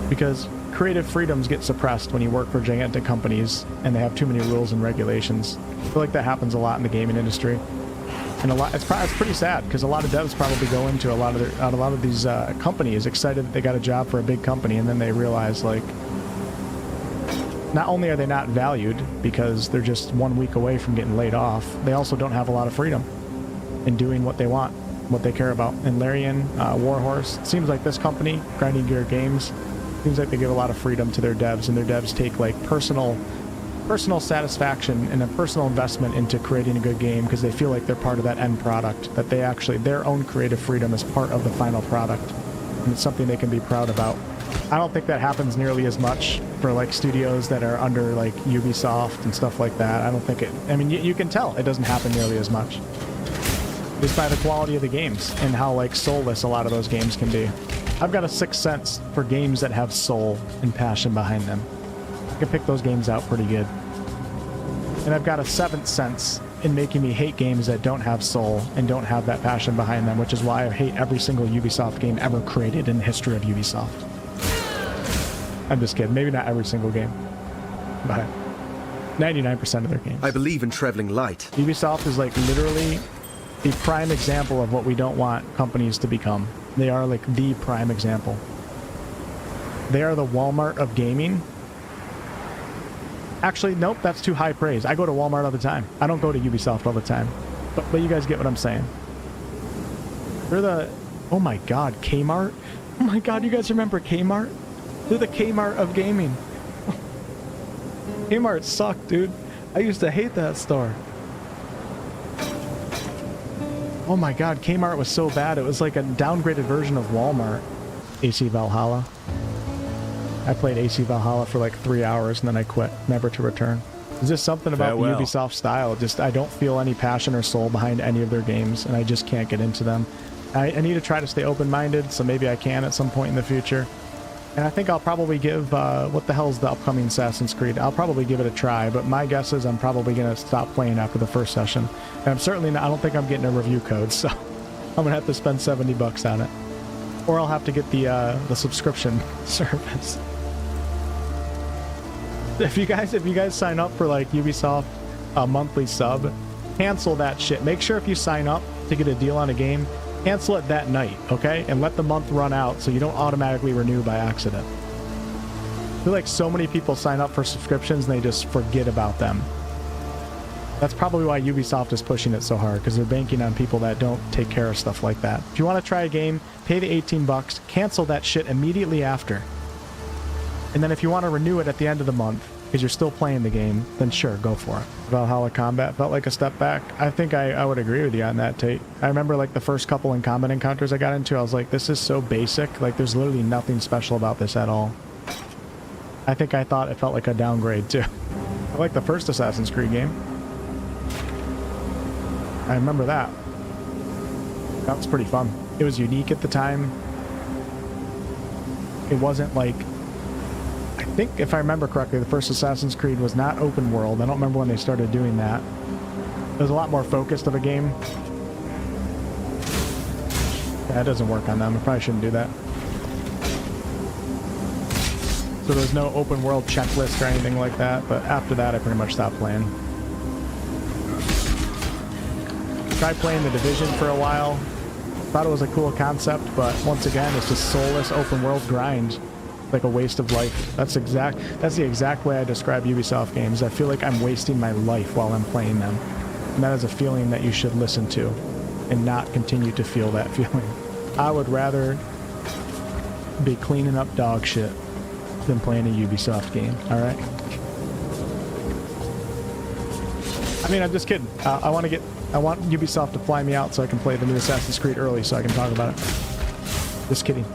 because creative freedoms get suppressed when you work for gigantic companies and they have too many rules and regulations. I feel like that happens a lot in the gaming industry, and it's pretty sad because a lot of devs probably go into a lot of these companies excited that they got a job for a big company, and then they realize, like, not only are they not valued because they're just 1 week away from getting laid off, they also don't have a lot of freedom in doing what they want, what they care about. And Larian, Warhorse, it seems like this company, Grinding Gear Games, seems like they give a lot of freedom to their devs, and their devs take like personal satisfaction and a personal investment into creating a good game because they feel like they're part of that end product, that they actually, their own creative freedom is part of the final product, and it's something they can be proud about. I don't think that happens nearly as much for like studios that are under like Ubisoft and stuff like that. I don't think it, I mean, you can tell it doesn't happen nearly as much just by the quality of the games and how like soulless a lot of those games can be. I've got a sixth sense for games that have soul and passion behind them. I can pick those games out pretty good. And I've got a seventh sense in making me hate games that don't have soul and don't have that passion behind them, which is why I hate every single Ubisoft game ever created in the history of Ubisoft. I'm just kidding. Maybe not every single game, but 99% of their games. I believe in traveling light. Ubisoft is like literally the prime example of what we don't want companies to become. They are like the prime example. They are the Walmart of gaming. Actually, nope, that's too high praise. I go to Walmart all the time. I don't go to Ubisoft all the time. But you guys get what I'm saying. They're the... Oh my god, Kmart? Oh my god, you guys remember Kmart? They're the Kmart of gaming. Kmart sucked, dude. I used to hate that store. Oh my god, Kmart was so bad. It was like a downgraded version of Walmart. AC Valhalla. I played AC Valhalla for like 3 hours and then I quit, never to return. There's just something about the Ubisoft style. Just, I don't feel any passion or soul behind any of their games, and I just can't get into them. I need to try to stay open-minded, so maybe I can at some point in the future. And I think I'll probably give, what the hell's the upcoming Assassin's Creed? I'll probably give it a try, but my guess is I'm probably going to stop playing after the first session. And I'm certainly not, I don't think I'm getting a review code, so I'm going to have to spend $70 on it. Or I'll have to get the subscription service. If you guys sign up for like Ubisoft monthly sub, cancel that shit. Make sure if you sign up to get a deal on a game, cancel it that night, okay? And let the month run out so you don't automatically renew by accident. I feel like so many people sign up for subscriptions and they just forget about them. That's probably why Ubisoft is pushing it so hard, because they're banking on people that don't take care of stuff like that. If you want to try a game, pay the $18, cancel that shit immediately after. And then if you want to renew it at the end of the month, because you're still playing the game, then sure, go for it. Valhalla combat felt like a step back. I think I would agree with you on that, Tate. I remember like the first couple in combat encounters I got into, I was like, this is so basic. Like, there's literally nothing special about this at all. I think I thought it felt like a downgrade, too. I like the first Assassin's Creed game. I remember that. That was pretty fun. It was unique at the time. It wasn't like... I think, if I remember correctly, the first Assassin's Creed was not open world. I don't remember when they started doing that. It was a lot more focused of a game. That doesn't work on them. I probably shouldn't do that. So there's no open world checklist or anything like that, but after that I pretty much stopped playing. Tried playing The Division for a while. Thought it was a cool concept, but once again, it's just soulless open world grind. Like a waste of life. That's the exact way I describe Ubisoft games. I feel like I'm wasting my life while I'm playing them. And that is a feeling that you should listen to and not continue to feel that feeling. I would rather be cleaning up dog shit than playing a Ubisoft game, alright? I mean, I'm just kidding. I want Ubisoft to fly me out so I can play the new Assassin's Creed early so I can talk about it. Just kidding.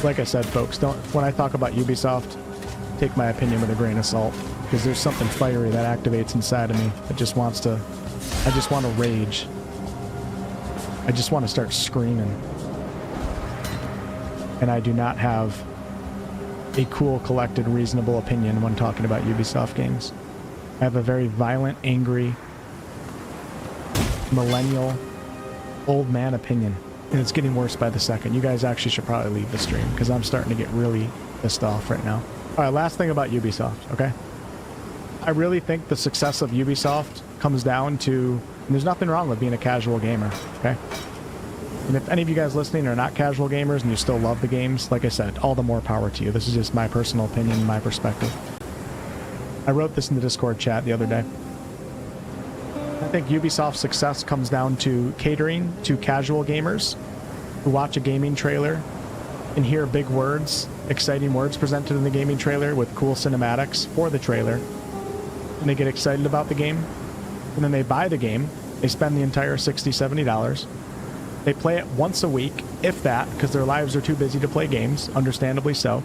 Like I said, folks, when I talk about Ubisoft, take my opinion with a grain of salt, because there's something fiery that activates inside of me that just wants to, I just want to rage. I just want to start screaming. And I do not have a cool, collected, reasonable opinion when talking about Ubisoft games. I have a very violent, angry, millennial, old man opinion. And it's getting worse by the second. You guys actually should probably leave the stream, because I'm starting to get really, pissed off right now. All right, last thing about Ubisoft, okay? I really think the success of Ubisoft comes down to, and there's nothing wrong with being a casual gamer, okay? And if any of you guys listening are not casual gamers and you still love the games, like I said, all the more power to you. This is just my personal opinion, my perspective. I wrote this in the Discord chat the other day. I think Ubisoft's success comes down to catering to casual gamers who watch a gaming trailer and hear big words, exciting words presented in the gaming trailer with cool cinematics for the trailer. And they get excited about the game. And then they buy the game. They spend the entire $60, $70. They play it once a week, if that, because their lives are too busy to play games, understandably so.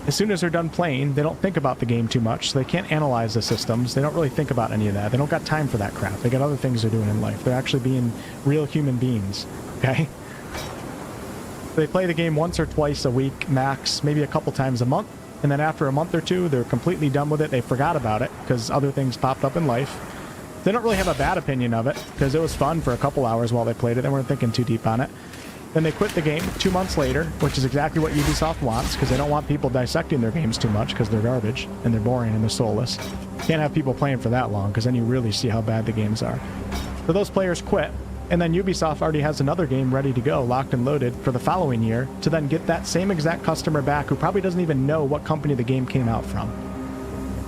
As soon as they're done playing, they don't think about the game too much, so they can't analyze the systems. They don't really think about any of that. They don't got time for that crap. They got other things they're doing in life. They're actually being real human beings, okay? They play the game once or twice a week, max, maybe a couple times a month, and then after a month or two, they're completely done with it. They forgot about it because other things popped up in life. They don't really have a bad opinion of it because it was fun for a couple hours while they played it. They weren't thinking too deep on it. Then they quit the game 2 months later, which is exactly what Ubisoft wants because they don't want people dissecting their games too much because they're garbage and they're boring and they're soulless. Can't have people playing for that long because then you really see how bad the games are. So those players quit, and then Ubisoft already has another game ready to go, locked and loaded for the following year to then get that same exact customer back who probably doesn't even know what company the game came out from.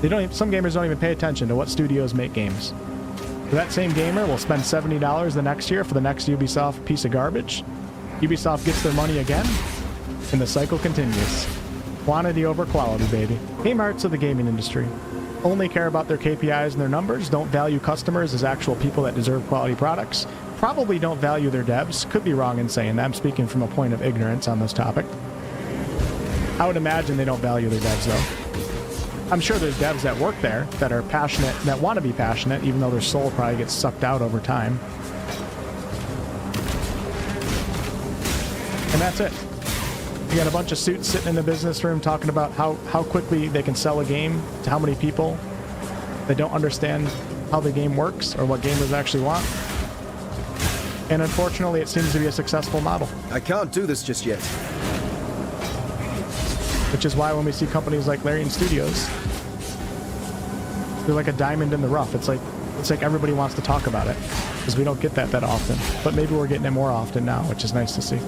They don't. Some gamers don't even pay attention to what studios make games. So that same gamer will spend $70 the next year for the next Ubisoft piece of garbage. Ubisoft gets their money again, and the cycle continues. Quantity over quality, baby. Kmart's of the gaming industry only care about their KPIs and their numbers, don't value customers as actual people that deserve quality products, probably don't value their devs. Could be wrong in saying that. I'm speaking from a point of ignorance on this topic. I would imagine they don't value their devs, though. I'm sure there's devs that work there that are passionate, that want to be passionate, even though their soul probably gets sucked out over time. And that's it. You got a bunch of suits sitting in the business room talking about how quickly they can sell a game to how many people that don't understand how the game works or what gamers actually want. And unfortunately, it seems to be a successful model. I can't do this just yet. Which is why when we see companies like Larian Studios, they're like a diamond in the rough. It's like everybody wants to talk about it because we don't get that often. But maybe we're getting it more often now, which is nice to see.